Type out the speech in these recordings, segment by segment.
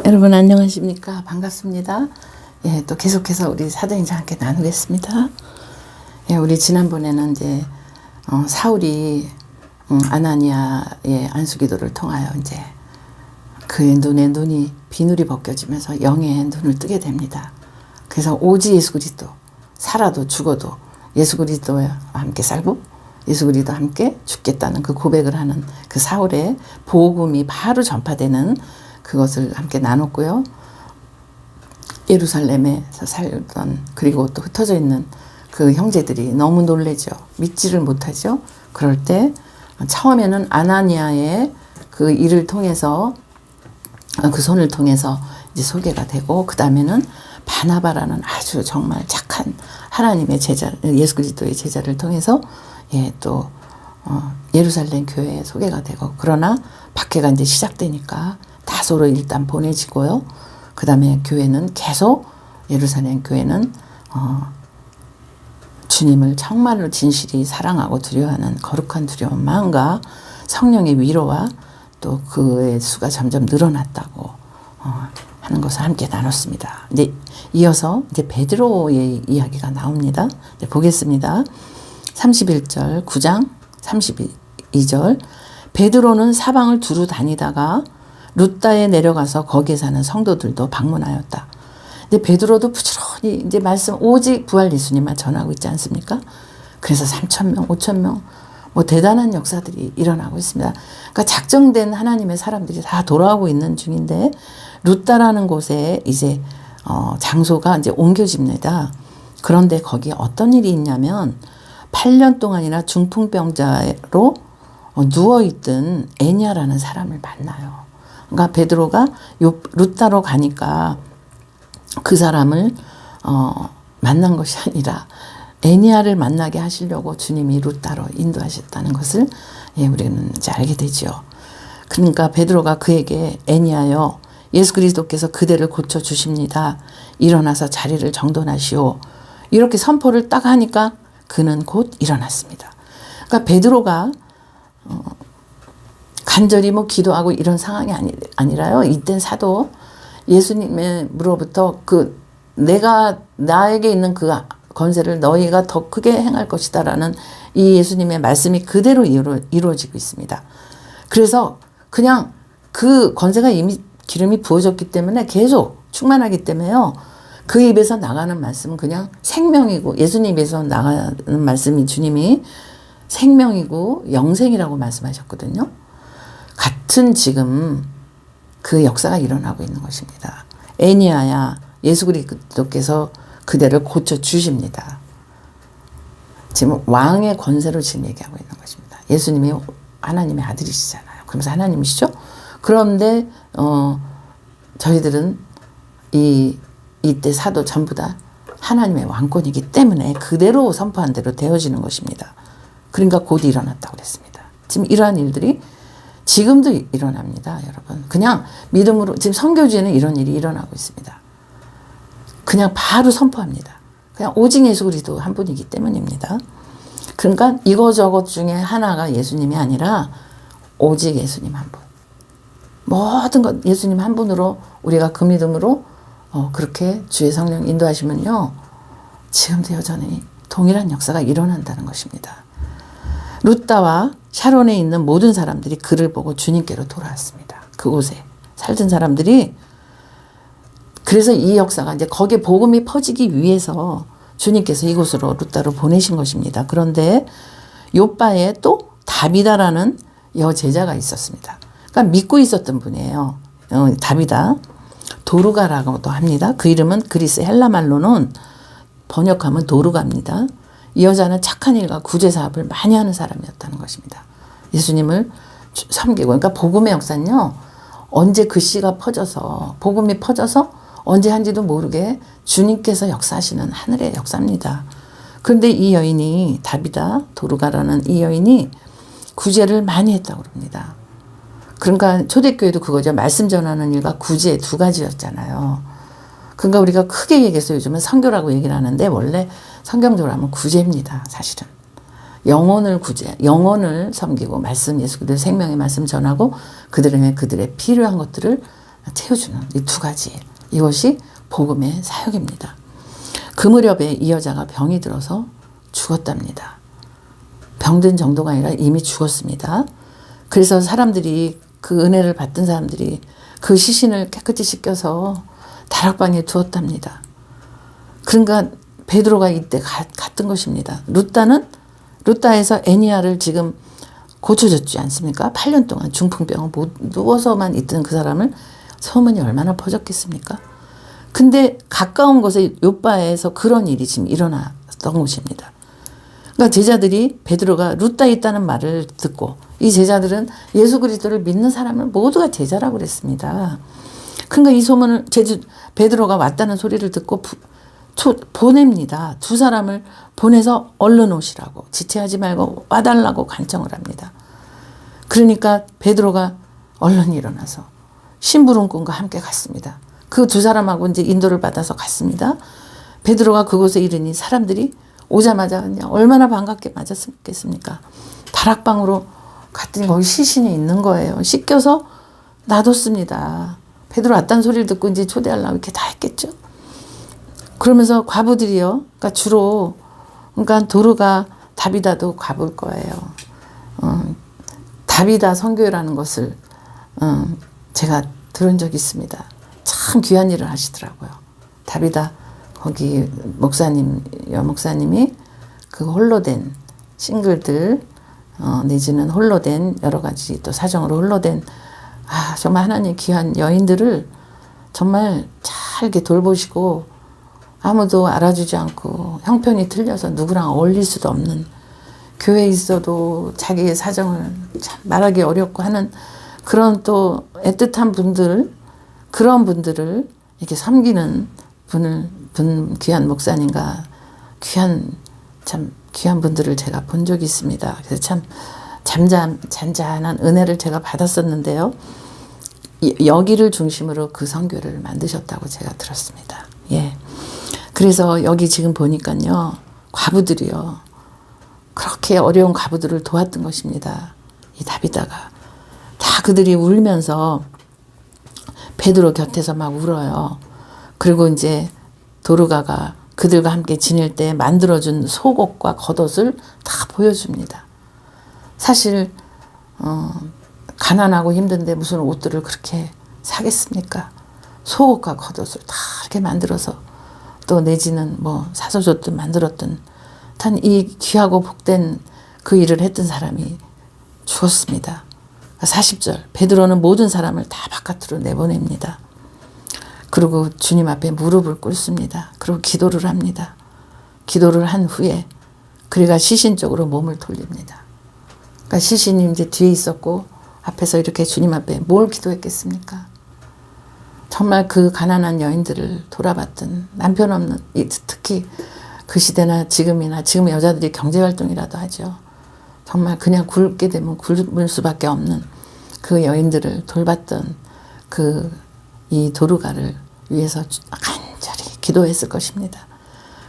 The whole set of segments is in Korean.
여러분 안녕하십니까? 반갑습니다. 예, 또 계속해서 우리 사도행전 함께 나누겠습니다. 예, 우리 지난번에는 이제 사울이 아나니아의 안수기도를 통하여 이제 그의 눈에 비늘이 벗겨지면서 영의 눈을 뜨게 됩니다. 그래서 오직 예수 그리스도, 살아도 죽어도 예수 그리스도와 함께 살고 예수 그리스도와 함께 죽겠다는 그 고백을 하는 그 사울의 복음이 바로 전파되는 그것을 함께 나눴고요. 예루살렘에서 살던, 그리고 또 흩어져 있는 그 형제들이 너무 놀래죠. 믿지를 못하죠. 그럴 때 처음에는 아나니아의 그 일을 통해서, 그 손을 통해서 이제 소개가 되고, 그 다음에는 바나바라는 아주 정말 착한 하나님의 제자, 예수 그리스도의 제자를 통해서 또 예루살렘 교회에 소개가 되고, 그러나 박해가 이제 시작되니까 다소로 일단 보내지고요. 그 다음에 교회는 계속, 예루살렘 교회는 주님을 정말로 진실이 사랑하고 두려워하는 거룩한 두려운 마음과 성령의 위로와 또 그의 수가 점점 늘어났다고 하는 것을 함께 나눴습니다. 이제 이어서 이제 베드로의 이야기가 나옵니다. 이제 보겠습니다. 31절, 9장 32절. 베드로는 사방을 두루 다니다가 루다에 내려가서 거기에 사는 성도들도 방문하였다. 근데 베드로도 부지런히 이제 말씀 오직 부활 예수님만 전하고 있지 않습니까? 그래서 3,000명, 5,000명 뭐 대단한 역사들이 일어나고 있습니다. 그러니까 작정된 하나님의 사람들이 다 돌아오고 있는 중인데, 루다라는 곳에 이제 장소가 이제 옮겨집니다. 그런데 거기에 어떤 일이 있냐면 8년 동안이나 중풍병자로 누워있던 애니아라는 사람을 만나요. 그러니까 베드로가 루다로 가니까 그 사람을 만난 것이 아니라 애니아를 만나게 하시려고 주님이 루다로 인도하셨다는 것을 우리는 이제 알게 되죠. 그러니까 베드로가 그에게 애니아여, 예수 그리스도께서 그대를 고쳐 주십니다. 일어나서 자리를 정돈하시오. 이렇게 선포를 딱 하니까 그는 곧 일어났습니다. 그러니까 베드로가 간절히 뭐 기도하고 이런 상황이 아니라요. 이땐 사도 예수님으로부터 나에게 있는 그 건세를 너희가 더 크게 행할 것이다라는 이 예수님의 말씀이 그대로 이루어지고 있습니다. 그래서 그냥 그 건세가 이미 기름이 부어졌기 때문에 계속 충만하기 때문에요. 그 입에서 나가는 말씀은 그냥 생명이고, 예수님 입에서 나가는 말씀이 주님이 생명이고 영생이라고 말씀하셨거든요. 같은 지금 그 역사가 일어나고 있는 것입니다. 애니아야, 예수 그리스도께서 그대를 고쳐주십니다. 지금 왕의 권세로 지금 얘기하고 있는 것입니다. 예수님이 하나님의 아들이시잖아요. 그러면서 하나님이시죠. 그런데 저희들은 이때 사도 전부 다 하나님의 왕권이기 때문에 그대로 선포한 대로 되어지는 것입니다. 그러니까 곧 일어났다고 그랬습니다. 지금 이러한 일들이 지금도 일어납니다, 여러분. 그냥 믿음으로, 지금 선교지에는 이런 일이 일어나고 있습니다. 그냥 바로 선포합니다. 그냥 오직 예수 그리스도 한 분이기 때문입니다. 그러니까 이거저것 중에 하나가 예수님이 아니라 오직 예수님 한 분. 모든 것 예수님 한 분으로 우리가 그 믿음으로 그렇게 주의 성령 인도하시면요, 지금도 여전히 동일한 역사가 일어난다는 것입니다. 루다와 샤론에 있는 모든 사람들이 그를 보고 주님께로 돌아왔습니다. 그곳에 살던 사람들이. 그래서 이 역사가 이제 거기에 복음이 퍼지기 위해서 주님께서 이곳으로 루다로 보내신 것입니다. 그런데 요바에 또 다비다라는 여제자가 있었습니다. 그러니까 믿고 있었던 분이에요. 다비다. 도르가라고도 합니다. 그 이름은 그리스 헬라 말로는 번역하면 도르가입니다. 이 여자는 착한 일과 구제 사업을 많이 하는 사람이었다는 것입니다. 예수님을 섬기고. 그러니까 복음의 역사는요, 언제 그 씨가 퍼져서, 복음이 퍼져서 언제 한지도 모르게 주님께서 역사하시는 하늘의 역사입니다. 그런데 이 여인이, 다비다 도르가라는 이 여인이 구제를 많이 했다고 합니다. 그러니까 초대교회도 그거죠. 말씀 전하는 일과 구제 두 가지였잖아요. 그러니까 우리가 크게 얘기해서 요즘은 선교라고 얘기를 하는데, 원래 성경적으로 하면 구제입니다. 사실은. 영혼을 섬기고 말씀, 예수 그리스도의 생명의 말씀 전하고 그들에게 그들의 필요한 것들을 채워주는 이 두 가지. 이것이 복음의 사역입니다. 그 무렵에 이 여자가 병이 들어서 죽었답니다. 병든 정도가 아니라 이미 죽었습니다. 그래서 사람들이 그 은혜를 받던 사람들이 그 시신을 깨끗이 씻겨서 다락방에 두었답니다. 그러니까 베드로가 이때 갔던 것입니다. 루따에서 애니아를 지금 고쳐줬지 않습니까? 8년 동안 중풍병을 누워서만 있던 그 사람을 소문이 얼마나 퍼졌겠습니까? 근데 가까운 곳에 요바에서 그런 일이 지금 일어났던 것입니다. 그러니까 제자들이 베드로가 루따에 있다는 말을 듣고 이 제자들은 예수 그리스도를 믿는 사람을 모두가 제자라고 그랬습니다. 그러니까 이 소문을 베드로가 왔다는 소리를 듣고 보냅니다. 두 사람을 보내서 얼른 오시라고 지체하지 말고 와달라고 간청을 합니다. 그러니까 베드로가 얼른 일어나서 심부름꾼과 함께 갔습니다. 그 두 사람하고 이제 인도를 받아서 갔습니다. 베드로가 그곳에 이르니 사람들이 오자마자 그냥 얼마나 반갑게 맞았겠습니까? 다락방으로 갔더니 거기 시신이 있는 거예요. 씻겨서 놔뒀습니다. 베드로 왔다는 소리를 듣고 이제 초대하려고 이렇게 다 했겠죠. 그러면서 과부들이요. 그러니까 주로 그러니까 도르가 다비다도 과부일 거예요. 다비다 선교회라는 것을 제가 들은 적이 있습니다. 참 귀한 일을 하시더라고요. 다비다 거기 여목사님이 그 홀로 된 싱글들 내지는 홀로 된 여러 가지 또 사정으로 홀로 된 정말 하나님 귀한 여인들을 정말 잘 이렇게 돌보시고 아무도 알아주지 않고 형편이 틀려서 누구랑 어울릴 수도 없는 교회에 있어도 자기의 사정을 참 말하기 어렵고 하는 그런 또 애틋한 분들 그런 분들을 이렇게 섬기는 귀한 목사님과 참 귀한 분들을 제가 본 적이 있습니다. 그래서 참 잔잔한 은혜를 제가 받았었는데요. 여기를 중심으로 그 선교를 만드셨다고 제가 들었습니다. 예. 그래서 여기 지금 보니까요. 과부들이요. 그렇게 어려운 과부들을 도왔던 것입니다. 이 다비다가. 다 그들이 울면서 베드로 곁에서 막 울어요. 그리고 이제 도르가가 그들과 함께 지낼 때 만들어준 속옷과 겉옷을 다 보여줍니다. 사실 가난하고 힘든데 무슨 옷들을 그렇게 사겠습니까? 속옷과 겉옷을 다 이렇게 만들어서 또 내지는 뭐 사서줬든 만들었든 단 이 귀하고 복된 그 일을 했던 사람이 죽었습니다. 40절 베드로는 모든 사람을 다 바깥으로 내보냅니다. 그리고 주님 앞에 무릎을 꿇습니다. 그리고 기도를 합니다. 기도를 한 후에 그리가 시신 쪽으로 몸을 돌립니다. 그러니까 시신이 이제 뒤에 있었고 앞에서 이렇게 주님 앞에 뭘 기도했겠습니까? 정말 그 가난한 여인들을 돌아봤던 남편 없는 특히 그 시대나 지금이나 지금 여자들이 경제활동이라도 하죠. 정말 그냥 굶게 되면 굶을 수밖에 없는 그 여인들을 돌봤던 이 도르가를 위해서 간절히 기도했을 것입니다.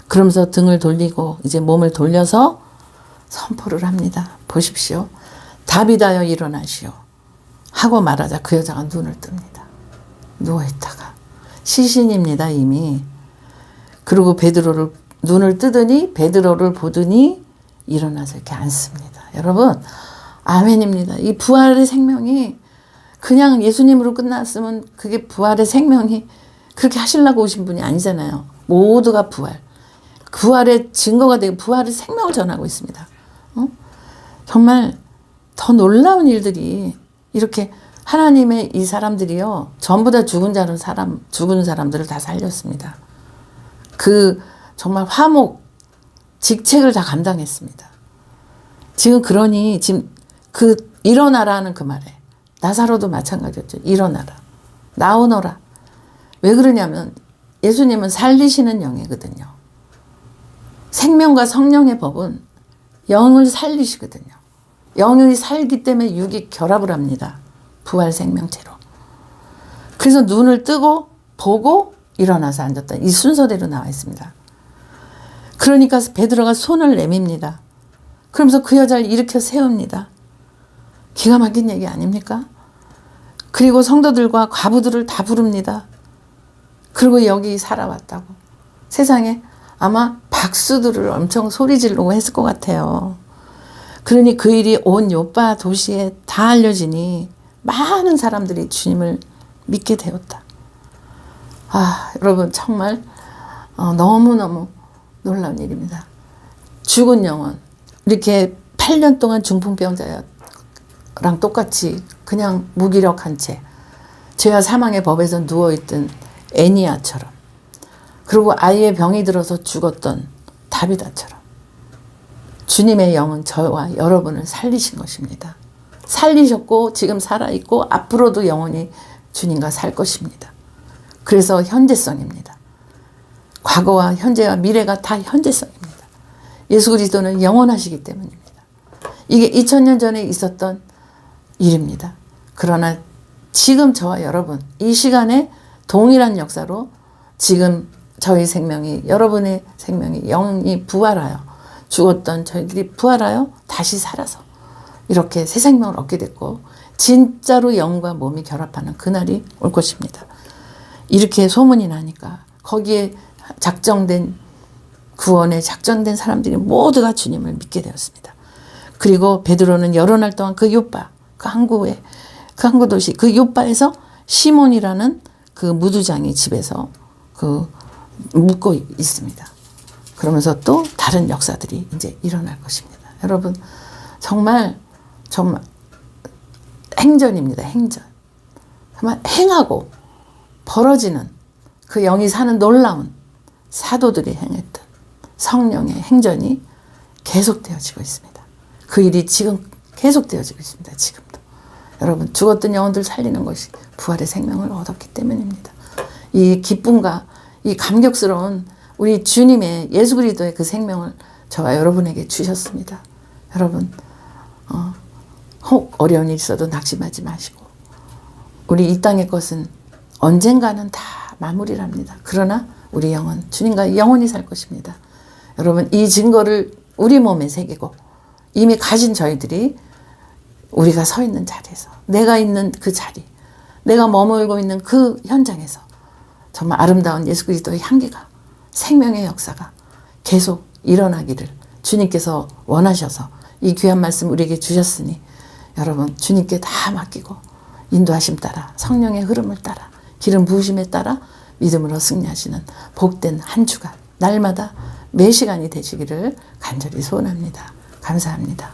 그러면서 등을 돌리고 이제 몸을 돌려서 선포를 합니다. 보십시오. 다비다여 일어나시오. 하고 말하자 그 여자가 눈을 뜹니다. 누워있다가. 시신입니다 이미. 그리고 베드로를 눈을 뜨더니 베드로를 보더니 일어나서 이렇게 앉습니다. 여러분 아멘입니다. 이 부활의 생명이 그냥 예수님으로 끝났으면 그게 부활의 생명이 그렇게 하시려고 오신 분이 아니잖아요. 모두가 부활의 증거가 되고 부활의 생명을 전하고 있습니다. 정말 더 놀라운 일들이 이렇게 하나님의 이 사람들이요 전부 다 죽은 사람들을 다 살렸습니다. 그 정말 화목 직책을 다 감당했습니다. 지금 그러니 지금 일어나라는 그 말에 나사로도 마찬가지였죠. 일어나라. 나오너라. 왜 그러냐면 예수님은 살리시는 영이거든요. 생명과 성령의 법은 영을 살리시거든요. 영이 살기 때문에 육이 결합을 합니다. 부활 생명체로. 그래서 눈을 뜨고 보고 일어나서 앉았다. 이 순서대로 나와 있습니다. 그러니까 베드로가 손을 내밉니다. 그러면서 그 여자를 일으켜 세웁니다. 기가 막힌 얘기 아닙니까? 그리고 성도들과 과부들을 다 부릅니다. 그리고 여기 살아왔다고. 세상에 아마 박수들을 엄청 소리 지르고 했을 것 같아요. 그러니 그 일이 온 요빠 도시에 다 알려지니 많은 사람들이 주님을 믿게 되었다. 아, 여러분 정말 너무너무 놀라운 일입니다. 죽은 영혼, 이렇게 8년 동안 중풍병자랑 똑같이 그냥 무기력한 채 죄와 사망의 법에서 누워있던 애니아처럼, 그리고 아이의 병이 들어서 죽었던 다비다처럼 주님의 영은 저와 여러분을 살리신 것입니다. 살리셨고 지금 살아있고 앞으로도 영원히 주님과 살 것입니다. 그래서 현재성입니다. 과거와 현재와 미래가 다 현재성입니다. 예수 그리스도는 영원하시기 때문입니다. 이게 2000년 전에 있었던 일입니다. 그러나 지금 저와 여러분 이 시간에 동일한 역사로 지금 저희 생명이, 여러분의 생명이, 영이 부활하여 죽었던 저희들이 부활하여 다시 살아서 이렇게 새 생명을 얻게 됐고 진짜로 영과 몸이 결합하는 그날이 올 것입니다. 이렇게 소문이 나니까 거기에 작정된, 구원에 작정된 사람들이 모두가 주님을 믿게 되었습니다. 그리고 베드로는 여러 날 동안 그 요빠, 그 항구 도시, 그 요빠에서 시몬이라는 그 무두장이 집에서 묵고 있습니다. 그러면서 또 다른 역사들이 이제 일어날 것입니다. 여러분 정말 행전입니다. 행전. 정말 행하고 벌어지는 그 영이 사는 놀라운 사도들이 행했던 성령의 행전이 계속되어지고 있습니다. 그 일이 지금 계속되어지고 있습니다. 지금도. 여러분 죽었던 영혼들 살리는 것이 부활의 생명을 얻었기 때문입니다. 이 기쁨과 이 감격스러운 우리 주님의 예수 그리스도의 그 생명을 저와 여러분에게 주셨습니다. 여러분 혹 어려운 일이 있어도 낙심하지 마시고, 우리 이 땅의 것은 언젠가는 다 마무리랍니다. 그러나 우리 영은 주님과 영원히 살 것입니다. 여러분 이 증거를 우리 몸에 새기고 이미 가진 저희들이 우리가 서 있는 자리에서, 내가 있는 그 자리, 내가 머물고 있는 그 현장에서 정말 아름다운 예수 그리스도의 향기가, 생명의 역사가 계속 일어나기를 주님께서 원하셔서 이 귀한 말씀 우리에게 주셨으니 여러분 주님께 다 맡기고 인도하심 따라, 성령의 흐름을 따라, 기름 부으심에 따라 믿음으로 승리하시는 복된 한 주간, 날마다 매 시간이 되시기를 간절히 소원합니다. 감사합니다.